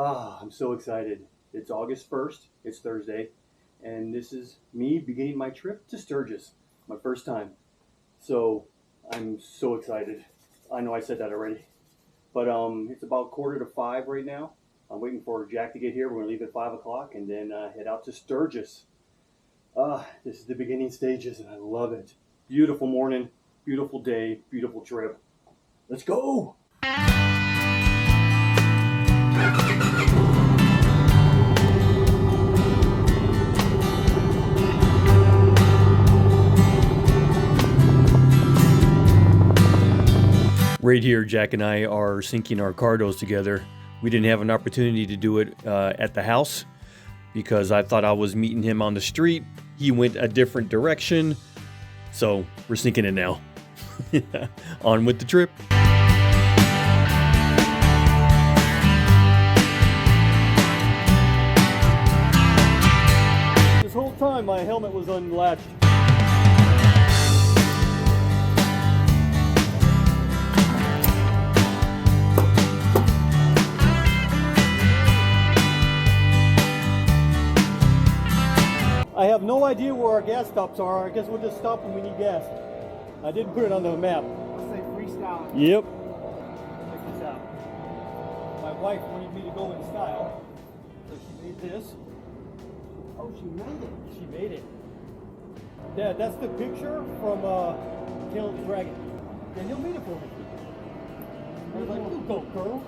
I'm so excited. It's August 1st, it's Thursday, and this is me beginning my trip to Sturgis, my first time. So I'm so excited. I know I said that already, but it's about 4:45 right now. I'm waiting for Jack to get here. We're gonna leave at 5 o'clock and then head out to Sturgis. This is the beginning stages and I love it. Beautiful morning, beautiful day, beautiful trip. Let's go! Right here, Jack and I are syncing our cardos together. We didn't have an opportunity to do it at the house because I thought I was meeting him on the street. He went a different direction, so we're syncing it now. On with the trip. This whole time my helmet was unlatched. I have no idea where our gas stops are. I guess we'll just stop when we need gas. I didn't put it on the map. Let's say freestyle. Yep. Check this out. My wife wanted me to go in style, so she made this. Oh, she made it. She made it. Dad, that's the picture from Tail of the Dragon. Daniel made it for me. I was like, you go, girl.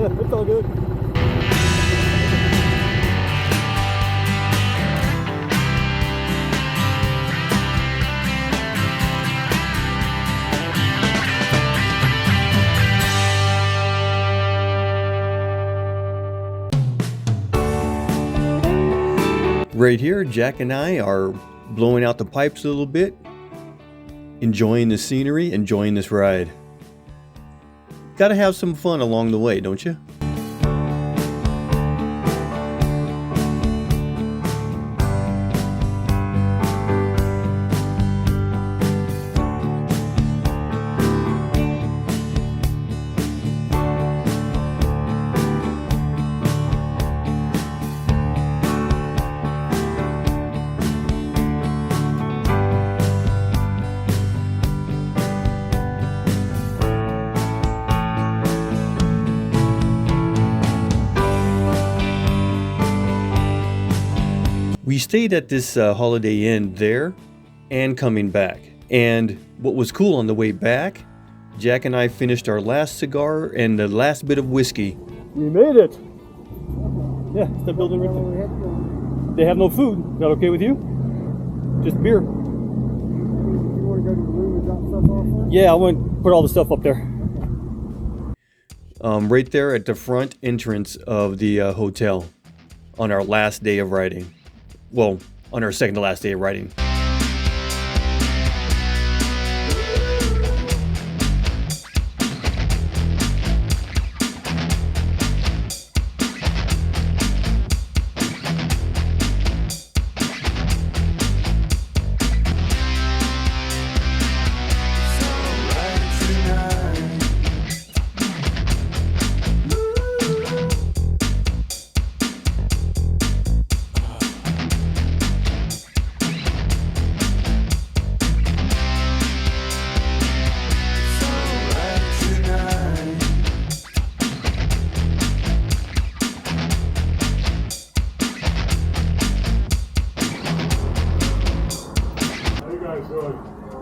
It's all good. Right here, Jack and I are blowing out the pipes a little bit, enjoying the scenery, enjoying this ride. Gotta have some fun along the way, don't you? We stayed at this Holiday Inn there and coming back. And what was cool on the way back, Jack and I finished our last cigar and the last bit of whiskey. We made it! Yeah, it's the building right there. They have no food. Is that okay with you? Just beer. You want to go to the room and drop stuff off there? Yeah, I want to put all the stuff up there. Right there at the front entrance of the hotel on our last day of riding. Well, on our second to last day of riding.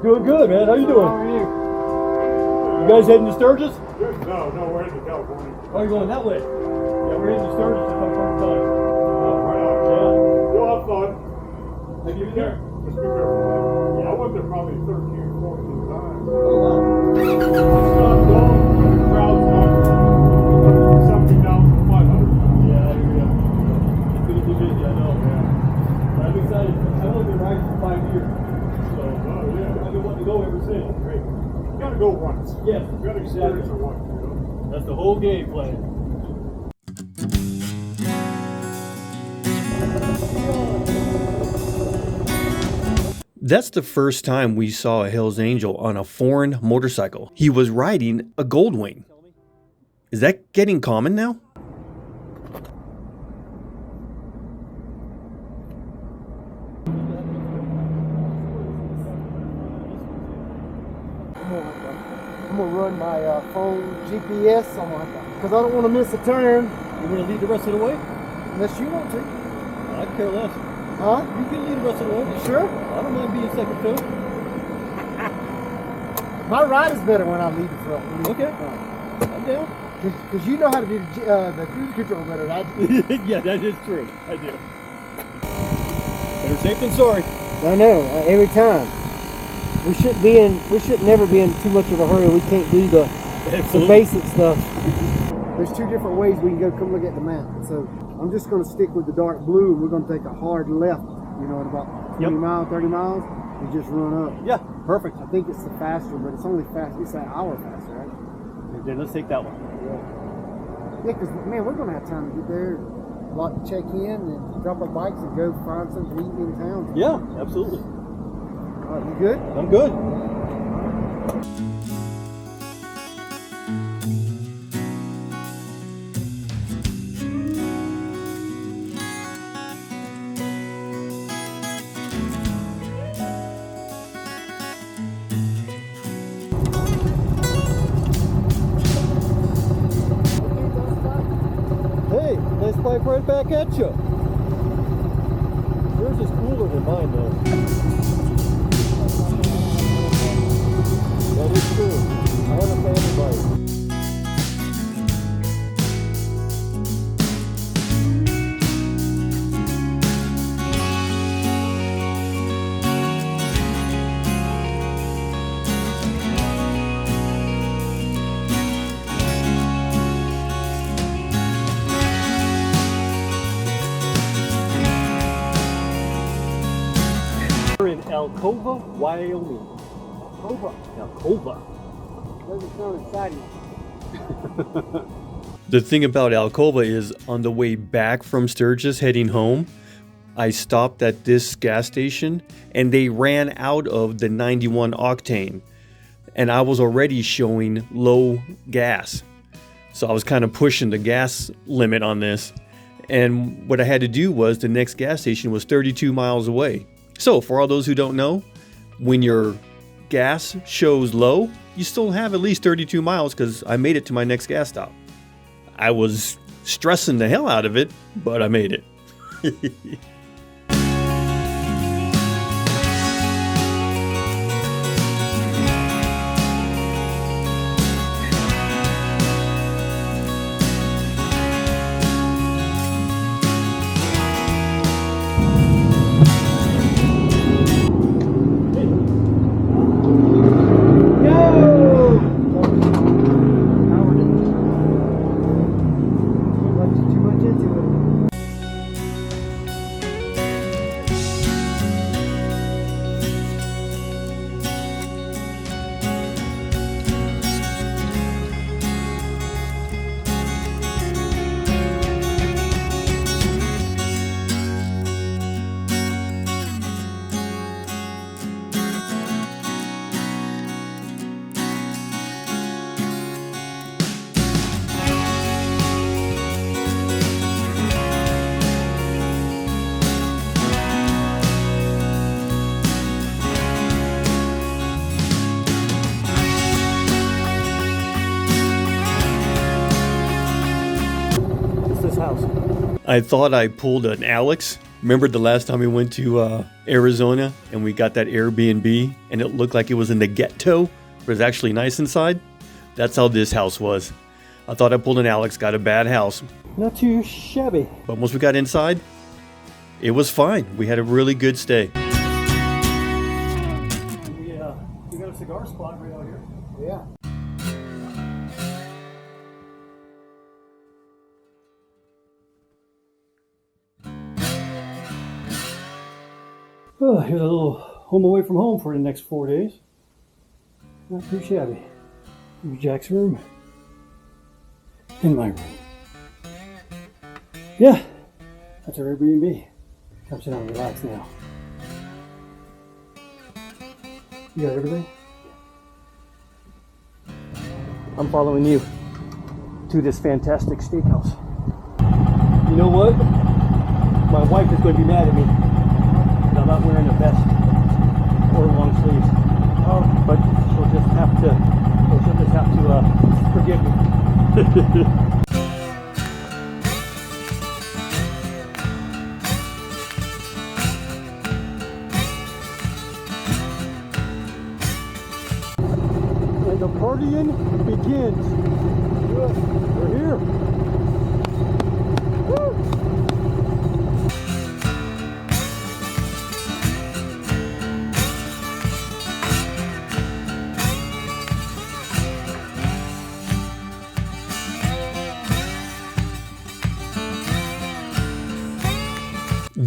Doing good, man. How you doing? How are you? You guys heading to Sturgis? No, we're heading to California. Oh, you're going that way? Yeah, we're heading to Sturgis if I'm first time. Right on. Yeah. You'll have fun. Have you been there? Just be careful. Yeah, I went there probably 13, 14 times. Oh, wow. It's not dull, the crowd's not 70,500 pounds. Yeah, I hear ya. It's gonna be busy, I know. Yeah. I'm excited. I've only been riding for 5 years. So, Oh, yeah. I've been wanting to go ever since. Great. You gotta go once. Yes, You gotta experience it once, you know? That's the whole game plan. That's the first time we saw a Hell's Angel on a foreign motorcycle. He was riding a Goldwing. Is that getting common now? I'm gonna run my phone GPS because I don't want to miss a turn. You want to lead the rest of the way? Unless you want to. I care less. Huh? You can lead the rest of the way. You sure? I don't mind being second fiddle. My ride is better when I lead the front. Okay. I'm down. Because you know how to do the cruise control better than I do. Yeah, that is true. I do. Better safe than sorry. I know. Every time. We should never be in too much of a hurry. We can't do the basic stuff. There's two different ways we can go. Come look at the map. So I'm just going to stick with the dark blue, and we're going to take a hard left. You know, in about 20 miles, 30 miles, and just run up. Yeah, perfect. I think it's the faster, but it's only fast. It's an hour faster, right? Then let's take that one. Yeah, because man, we're going to have time to get there, check in, and drop our bikes and go find something to eat in town. Yeah, absolutely. All right, you good? I'm good. Hey, nice pipe right back at you. Yours is cooler than mine, though. That is true. I have a family bike. We're in Alcova, Wyoming. Alcova. Doesn't sound exciting. The thing about Alcova is on the way back from Sturgis heading home, I stopped at this gas station and they ran out of the 91 octane and I was already showing low gas. So I was kind of pushing the gas limit on this. And what I had to do was the next gas station was 32 miles away. So for all those who don't know, when your gas shows low, you still have at least 32 miles because I made it to my next gas stop. I was stressing the hell out of it, but I made it. I thought I pulled an Alex Remember the last time we went to Arizona and we got that Airbnb and it looked like it was in the ghetto, but it was actually nice inside? That's how this house was. I thought I pulled an Alex, got a bad house. Not too shabby. But once we got inside, it was fine. We had a really good stay. We got a cigar spot right out here. Yeah. Oh, here's a little home away from home for the next 4 days. Not too shabby. Here's Jack's room. And my room. Yeah, that's our Airbnb. Come sit down and relax now. You got everything? I'm following you to this fantastic steakhouse. You know what? My wife is going to be mad at me. I'm not wearing a vest or long sleeves. But she'll just have to forgive me. And the partying begins. We're here. Woo!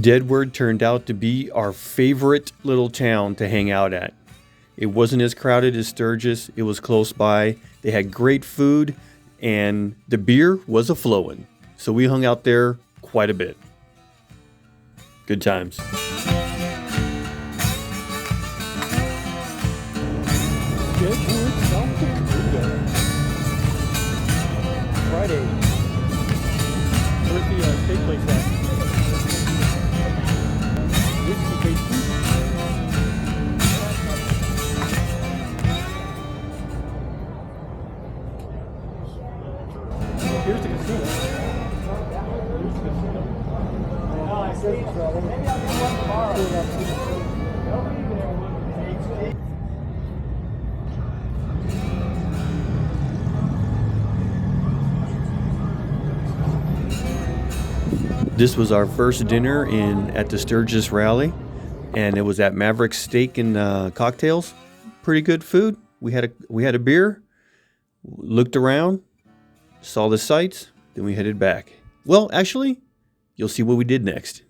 Deadwood turned out to be our favorite little town to hang out at. It wasn't as crowded as Sturgis. It was close by. They had great food, and the beer was a-flowing. So we hung out there quite a bit. Good times. Deadwood, South Dakota. Friday. Where's the steak place at? Here's the casino. Here's the casino. No, I said so. Maybe I'll do one tomorrow. This was our first dinner at the Sturgis Rally, and it was at Maverick Steak and Cocktails. Pretty good food. We had a beer, looked around, saw the sights, then we headed back. Well, actually, you'll see what we did next.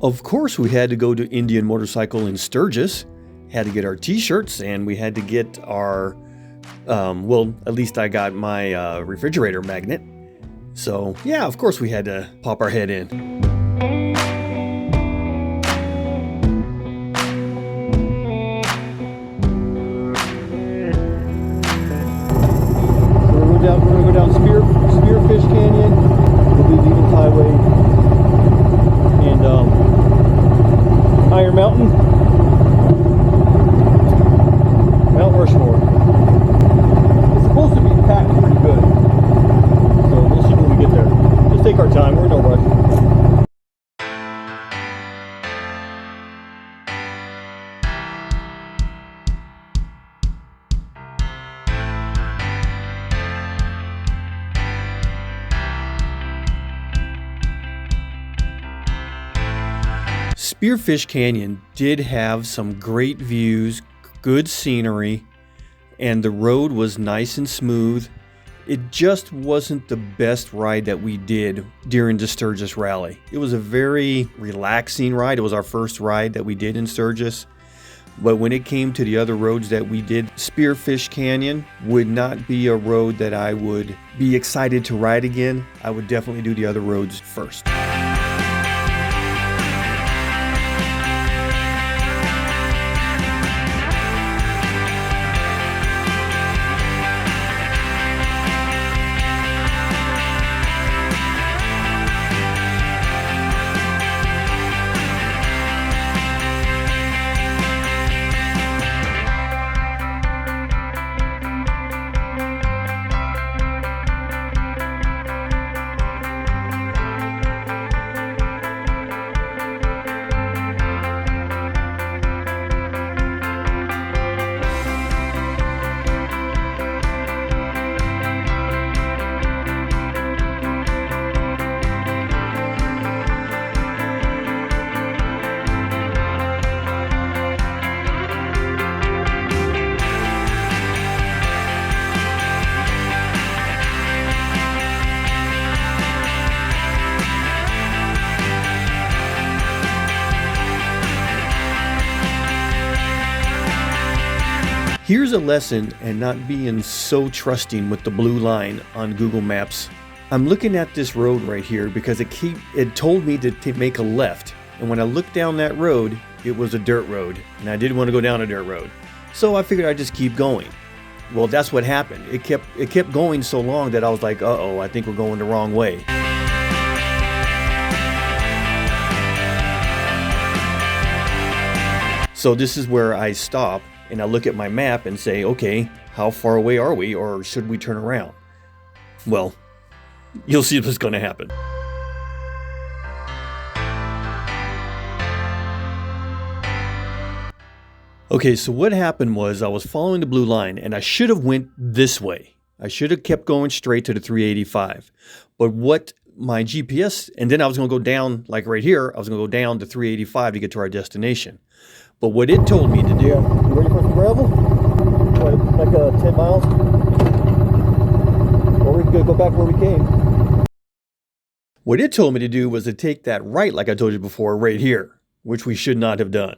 Of course, we had to go to Indian Motorcycle in Sturgis, had to get our t-shirts, and we had to get our, well, at least I got my refrigerator magnet. So, yeah, of course we had to pop our head in. So we're going to go down Spearfish Canyon, we'll do the Eagles Highway, and Iron Mountain, Mount Rushmore. It's supposed to be packed pretty good, so we'll see when we get there. Just take our time, we're in no rush. Spearfish Canyon did have some great views, good scenery, and the road was nice and smooth. It just wasn't the best ride that we did during the Sturgis Rally. It was a very relaxing ride. It was our first ride that we did in Sturgis, But when it came to the other roads that we did, Spearfish Canyon would not be a road that I would be excited to ride again. I would definitely do the other roads first. Here's a lesson in not being so trusting with the blue line on Google Maps. I'm looking at this road right here because it told me to make a left. And when I looked down that road, it was a dirt road. And I didn't want to go down a dirt road. So I figured I'd just keep going. Well, that's what happened. It kept going so long that I was like, uh-oh, I think we're going the wrong way. So this is where I stop and I look at my map and say, okay, how far away are we, or should we turn around? Well, you'll see what's going to happen. Okay, so what happened was I was following the blue line and I should have went this way. I should have kept going straight to the 385. But what my GPS, and then I was going to go down, like right here, I was going to go down to 385 to get to our destination. But what it told me to do... Yeah. You ready for some gravel? Like 10 miles? Or we can go back where we came. What it told me to do was to take that right, like I told you before, right here, which we should not have done.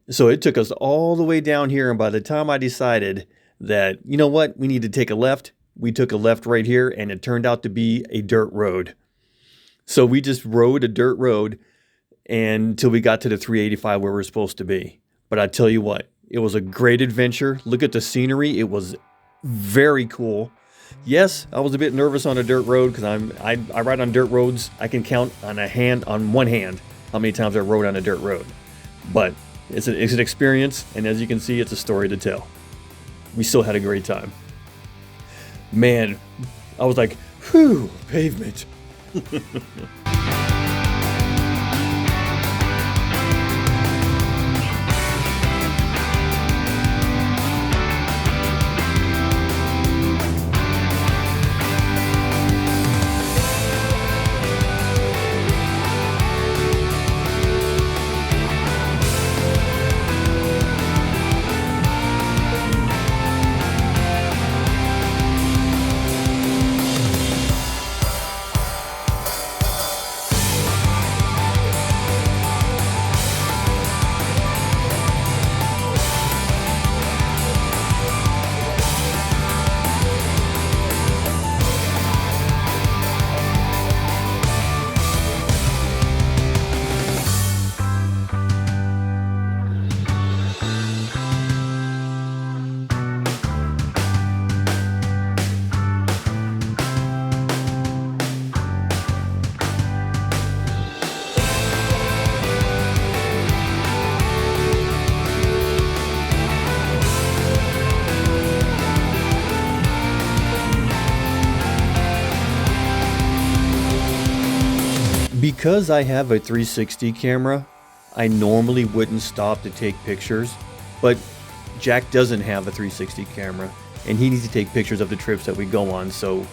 So it took us all the way down here, and by the time I decided that, you know what, we need to take a left, we took a left right here, and it turned out to be a dirt road. So we just rode a dirt road until we got to the 385 where we're supposed to be. But I tell you what, it was a great adventure. Look at the scenery. It was very cool. Yes, I was a bit nervous on a dirt road because I ride on dirt roads. I can count on one hand how many times I rode on a dirt road. But it's an experience, and as you can see, it's a story to tell. We still had a great time. Man, I was like, whew, pavement. Because I have a 360 camera, I normally wouldn't stop to take pictures, but Jack doesn't have a 360 camera, and he needs to take pictures of the trips that we go on, so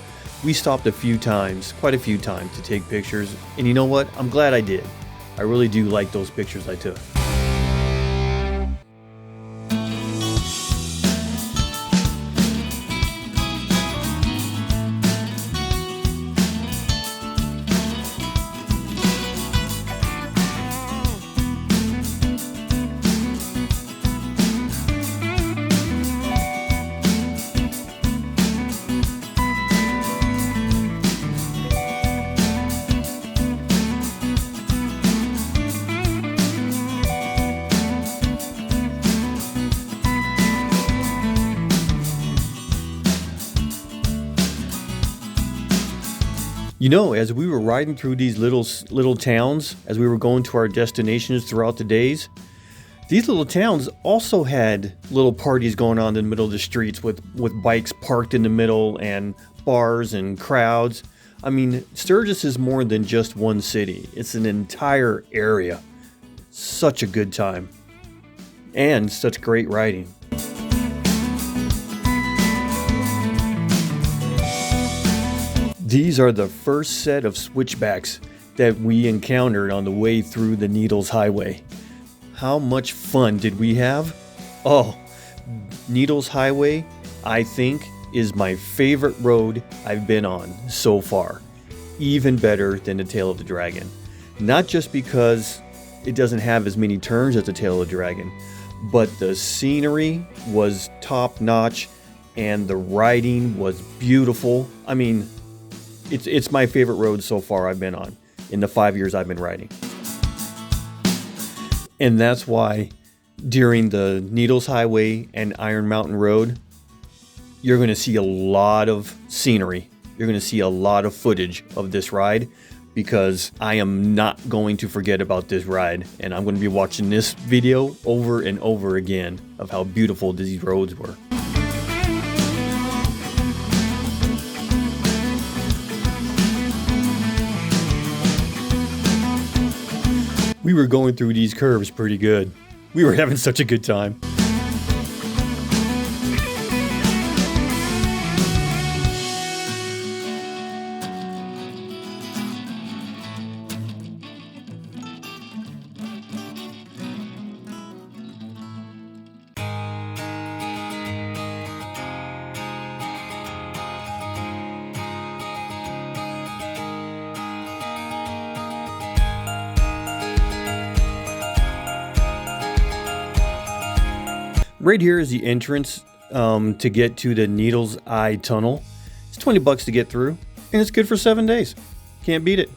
we stopped a few times, quite a few times, to take pictures, and you know what? I'm glad I did. I really do like those pictures I took. You know, as we were riding through these little towns, as we were going to our destinations throughout the days, these little towns also had little parties going on in the middle of the streets with bikes parked in the middle and bars and crowds. I mean, Sturgis is more than just one city. It's an entire area. Such a good time. And such great riding. These are the first set of switchbacks that we encountered on the way through the Needles Highway. How much fun did we have? Oh, Needles Highway, I think, is my favorite road I've been on so far. Even better than the Tail of the Dragon. Not just because it doesn't have as many turns as the Tail of the Dragon, but the scenery was top notch and the riding was beautiful. I mean, it's my favorite road so far I've been on in the 5 years I've been riding. And that's why during the Needles Highway and Iron Mountain Road, you're going to see a lot of scenery. You're going to see a lot of footage of this ride because I am not going to forget about this ride. And I'm going to be watching this video over and over again of how beautiful these roads were. We were going through these curves pretty good. We were having such a good time. Right here is the entrance to get to the Needles Eye Tunnel. It's $20 to get through, and it's good for 7 days. Can't beat it.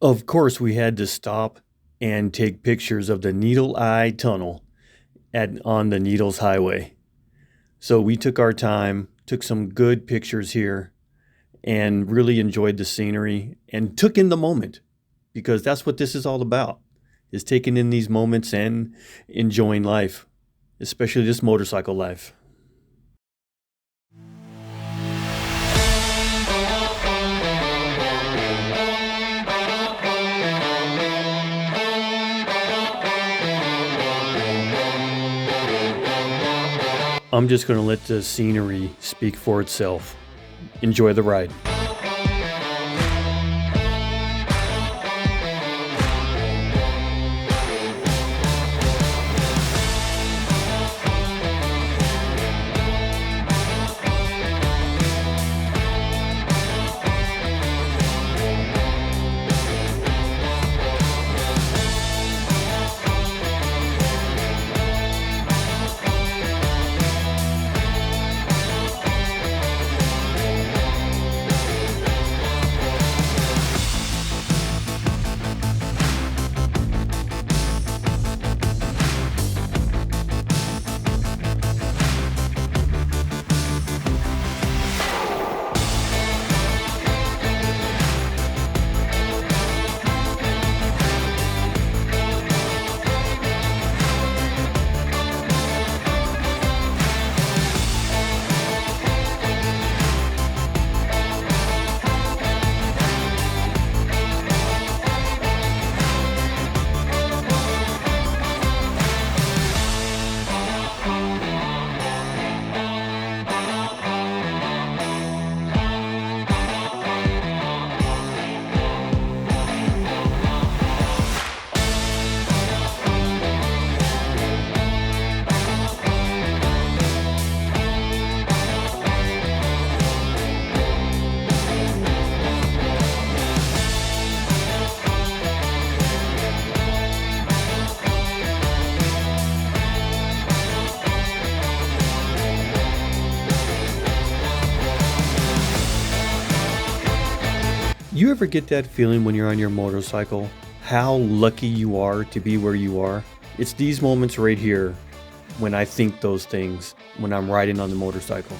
Of course, we had to stop and take pictures of the Needle Eye Tunnel on the Needles Highway. So we took our time, took some good pictures here, and really enjoyed the scenery and took in the moment, because that's what this is all about, is taking in these moments and enjoying life, especially this motorcycle life. I'm just going to let the scenery speak for itself. Enjoy the ride. ever get that feeling when you're on your motorcycle? How lucky you are to be where you are? It's these moments right here when I think those things when I'm riding on the motorcycle.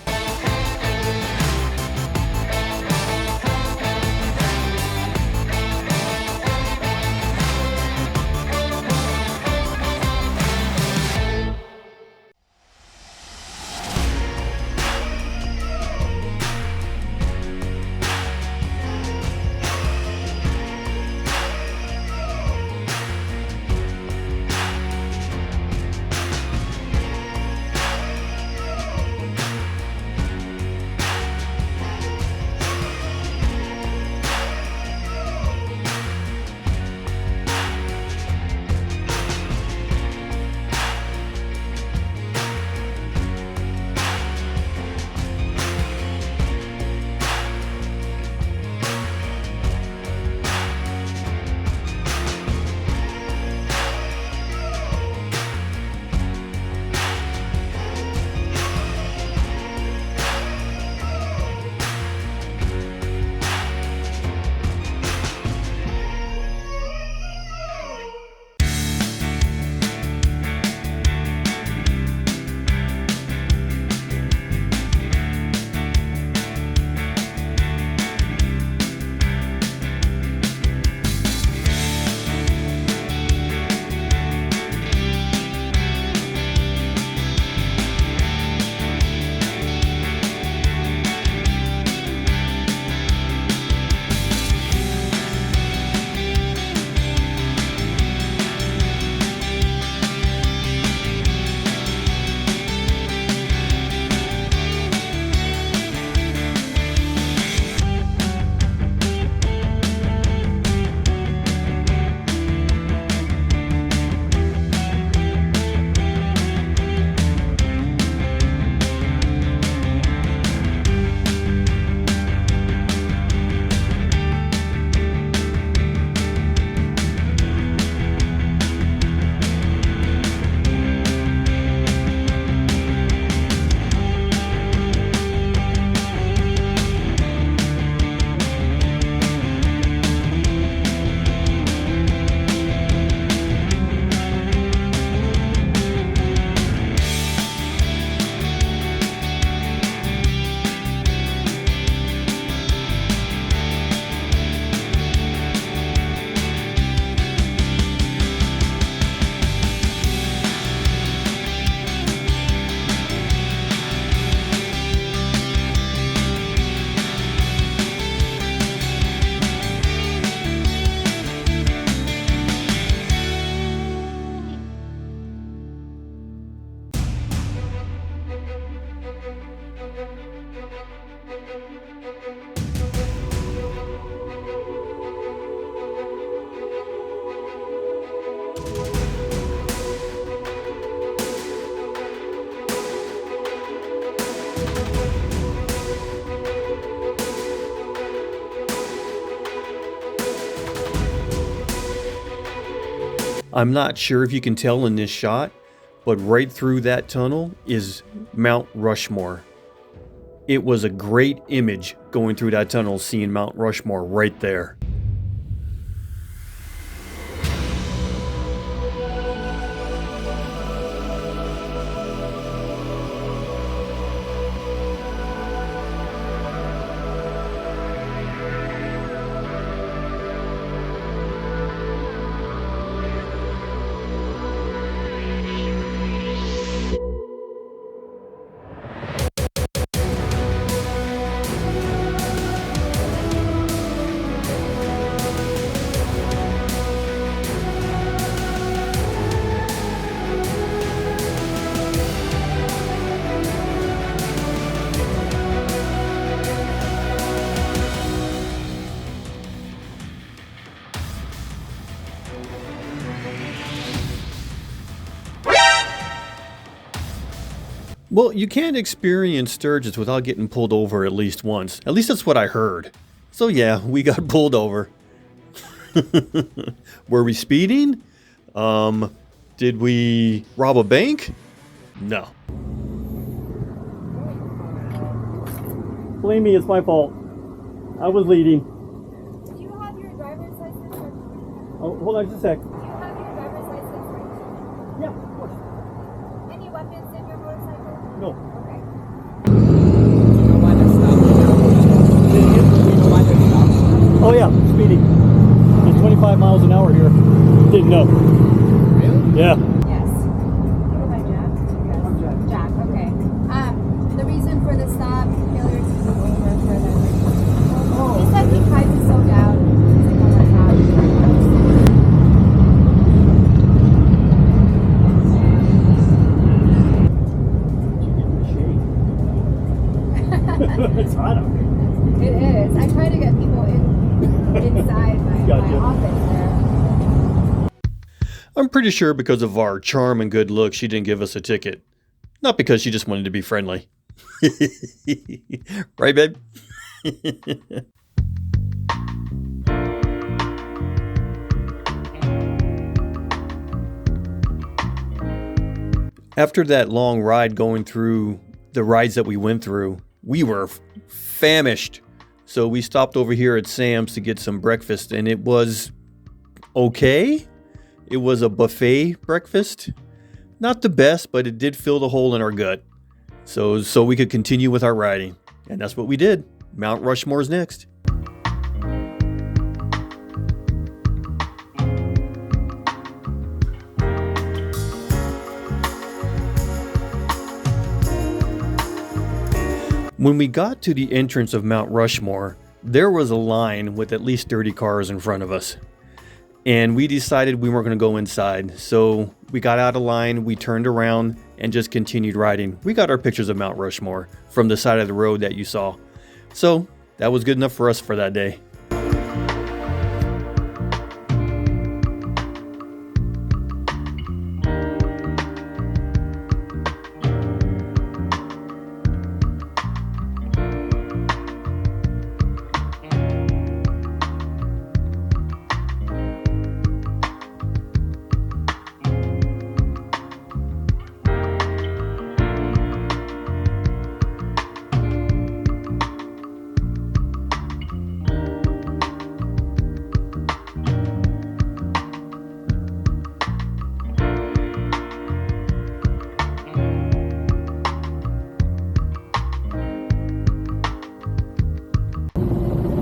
I'm not sure if you can tell in this shot, but right through that tunnel is Mount Rushmore. It was a great image going through that tunnel, seeing Mount Rushmore right there. Well, you can't experience Sturgis without getting pulled over at least once. At least that's what I heard. So yeah, we got pulled over. Were we speeding? Did we rob a bank? No. Believe me, it's my fault. I was leading. Oh, hold on just a sec. Do you have your driver's license right? Yeah, of course. Any weapons in your motorcycle? No. Okay. Do you know why they're stopped? Do you know why they're stopped? Oh yeah, speeding. It's 25 miles an hour here. Didn't know. Really? Yeah. Yes. You go by Jack? Yes. I'm Jack. Jack, okay. The reason for the stop, failure to move over for the He said he tried to slow down. He's like, oh my God. It's hot out here. It is. I try to get people inside my Gotcha. office there. I'm pretty sure because of our charm and good looks, she didn't give us a ticket. Not because she just wanted to be friendly. Right, babe? After that long ride going through the rides that we went through, we were famished. So we stopped over here at Sam's to get some breakfast, and it was okay. It was a buffet breakfast. Not the best, but it did fill the hole in our gut. So we could continue with our riding. And that's what we did. Mount Rushmore's next. When we got to the entrance of Mount Rushmore, there was a line with at least 30 cars in front of us. And we decided we weren't going to go inside. So we got out of line, we turned around, and just continued riding. We got our pictures of Mount Rushmore from the side of the road that you saw. So that was good enough for us for that day.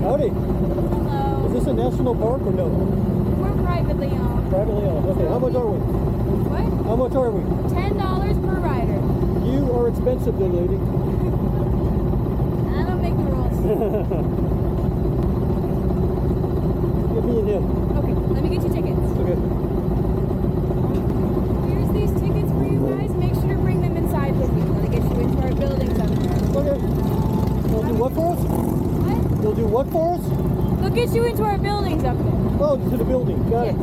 Howdy. Hello. Is this a national park or no? We're privately owned. Privately owned. Okay, how much are we? What? How much are we? $10 per rider. You are expensive, good lady. I don't make the rules. Give me and him. Okay, let me get you tickets. Okay. Here's these tickets for you guys. Make sure to bring them inside with you. Let me get you into our buildings up there. Okay. You'll do what for us? What? You'll do what for us? They'll get you into our buildings up there. Oh, to the building. Got it.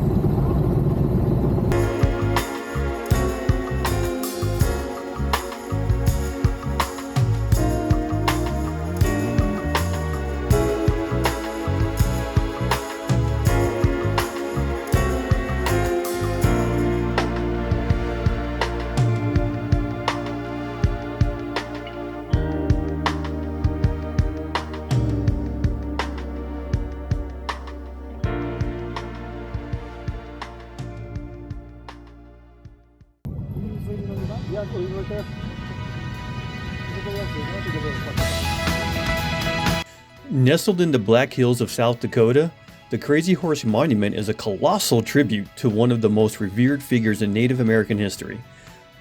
Yeah, I'll leave it right there. Nestled in the Black Hills of South Dakota, the Crazy Horse Monument is a colossal tribute to one of the most revered figures in Native American history.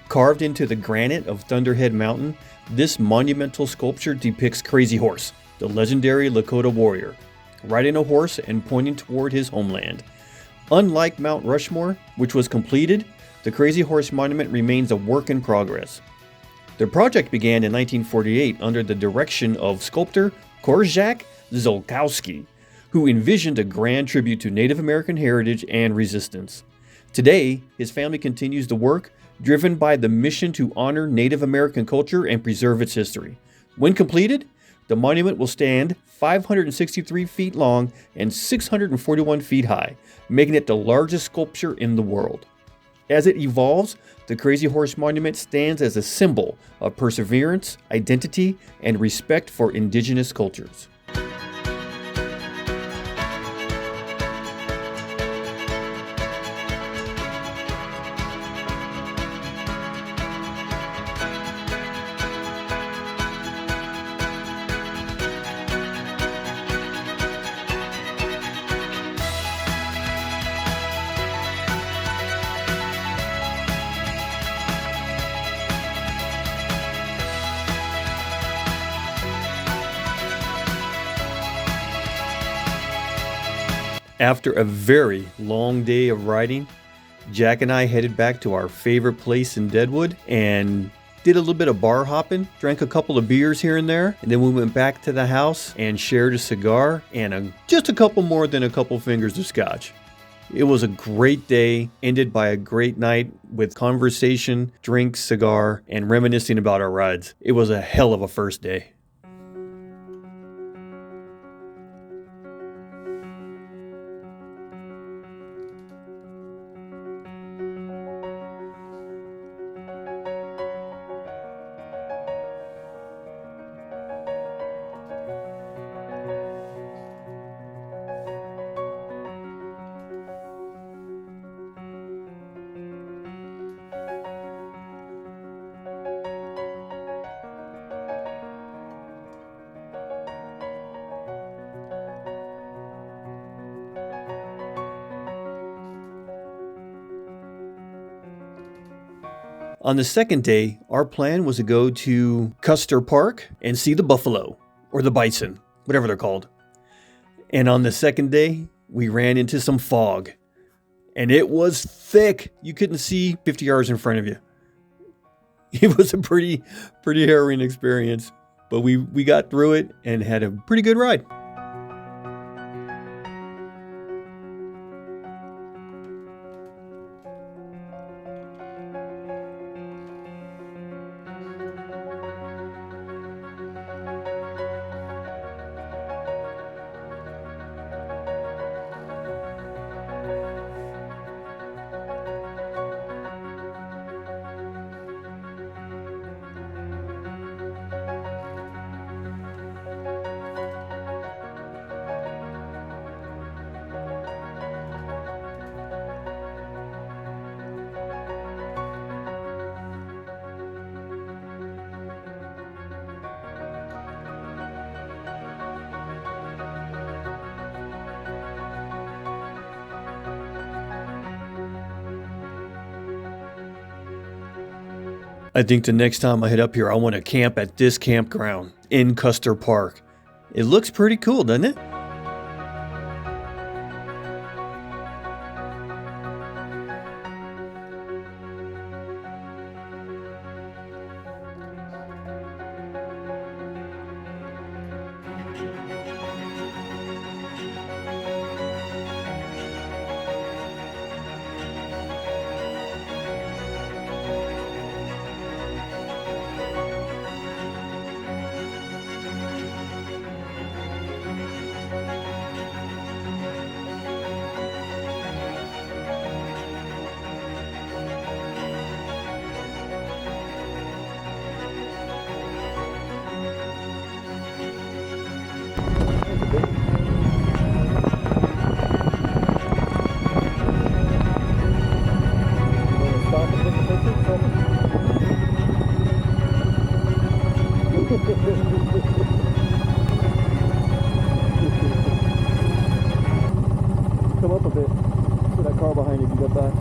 Carved into the granite of Thunderhead Mountain, this monumental sculpture depicts Crazy Horse, the legendary Lakota warrior, riding a horse and pointing toward his homeland. Unlike Mount Rushmore, which was completed, the Crazy Horse Monument remains a work in progress. The project began in 1948 under the direction of sculptor Korczak Zolkowski, who envisioned a grand tribute to Native American heritage and resistance. Today, his family continues the work, driven by the mission to honor Native American culture and preserve its history. When completed, the monument will stand 563 feet long and 641 feet high, making it the largest sculpture in the world. As it evolves, the Crazy Horse Monument stands as a symbol of perseverance, identity, and respect for indigenous cultures. After a very long day of riding, Jack and I headed back to our favorite place in Deadwood and did a little bit of bar hopping, drank a couple of beers here and there, and then we went back to the house and shared a cigar and just a couple more than a couple fingers of scotch. It was a great day, ended by a great night with conversation, drinks, cigar, and reminiscing about our rides. It was a hell of a first day. On the second day, our plan was to go to Custer Park and see the buffalo, or the bison, whatever they're called. And on the second day, we ran into some fog. And it was thick. You couldn't see 50 yards in front of you. It was a pretty harrowing experience. But we got through it and had a pretty good ride. I think the next time I head up here, I want to camp at this campground in Custer Park. It looks pretty cool, doesn't it? Come up a bit. See that car behind you if you go back.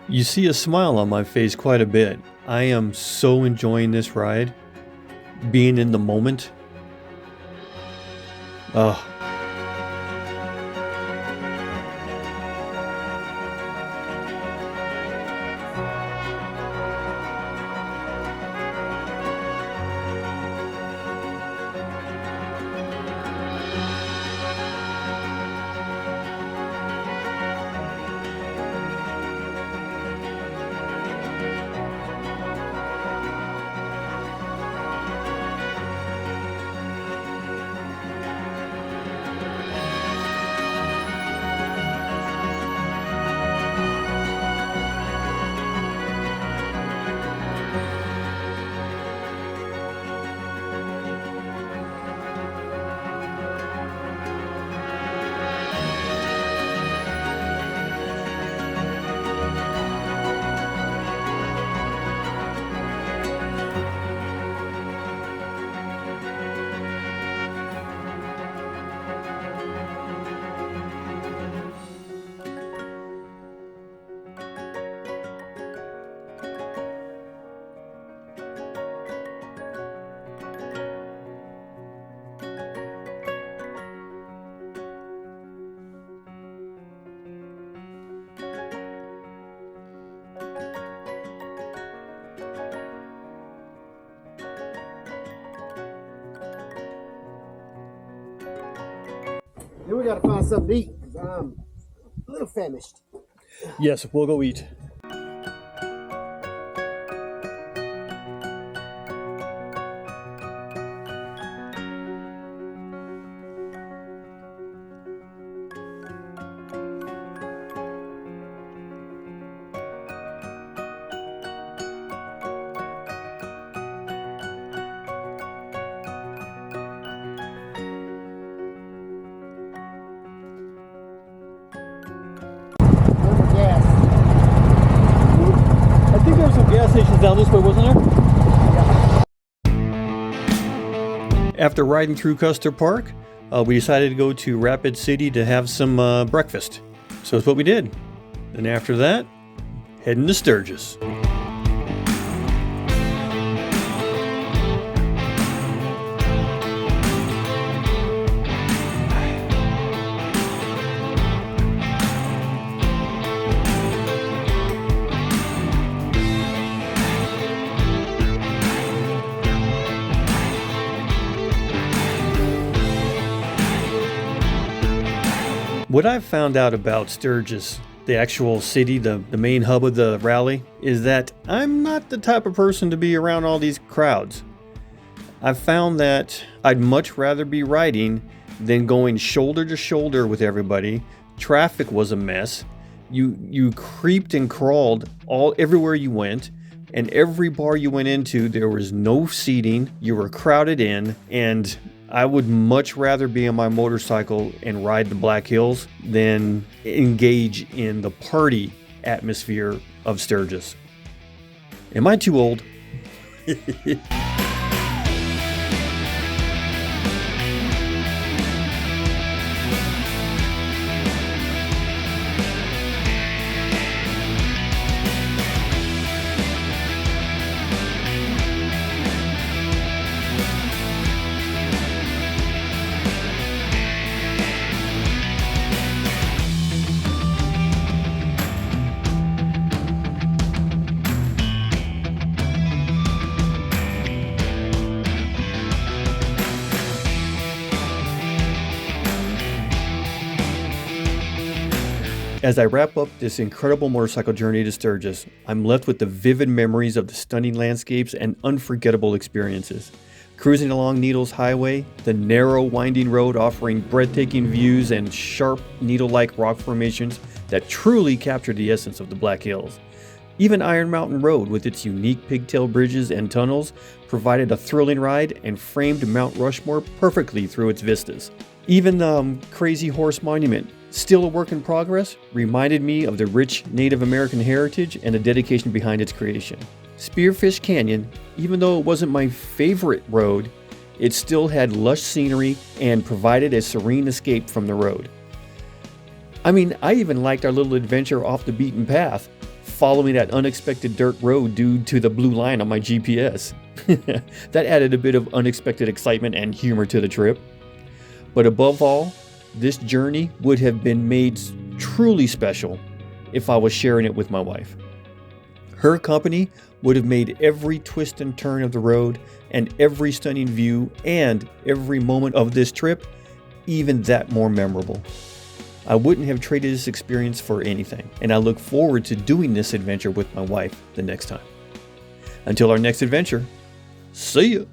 You see a smile on my face quite a bit. I am so enjoying this ride, being in the moment. Then we got to find something to eat, because I'm a little famished. Yes, we'll go eat. Gas. I think there were some gas stations down this way, wasn't there? After riding through Custer Park, we decided to go to Rapid City to have some breakfast. So that's what we did. And after that, heading to Sturgis. What I've found out about Sturgis, the actual city, the main hub of the rally, is that I'm not the type of person to be around all these crowds. I've found that I'd much rather be riding than going shoulder to shoulder with everybody. Traffic was a mess. You creeped and crawled everywhere you went, and every bar you went into, there was no seating. You were crowded in, and I would much rather be on my motorcycle and ride the Black Hills than engage in the party atmosphere of Sturgis. Am I too old? As I wrap up this incredible motorcycle journey to Sturgis, I'm left with the vivid memories of the stunning landscapes and unforgettable experiences. Cruising along Needles Highway, the narrow winding road offering breathtaking views and sharp needle-like rock formations that truly captured the essence of the Black Hills. Even Iron Mountain Road, with its unique pigtail bridges and tunnels, provided a thrilling ride and framed Mount Rushmore perfectly through its vistas. Even the Crazy Horse Monument, still a work in progress, reminded me of the rich Native American heritage and the dedication behind its creation. Spearfish Canyon, even though it wasn't my favorite road, it still had lush scenery and provided a serene escape from the road. I mean, I even liked our little adventure off the beaten path, following that unexpected dirt road due to the blue line on my GPS. That added a bit of unexpected excitement and humor to the trip. But above all, this journey would have been made truly special if I was sharing it with my wife. Her company would have made every twist and turn of the road and every stunning view and every moment of this trip even that more memorable. I wouldn't have traded this experience for anything, and I look forward to doing this adventure with my wife the next time. Until our next adventure, see ya!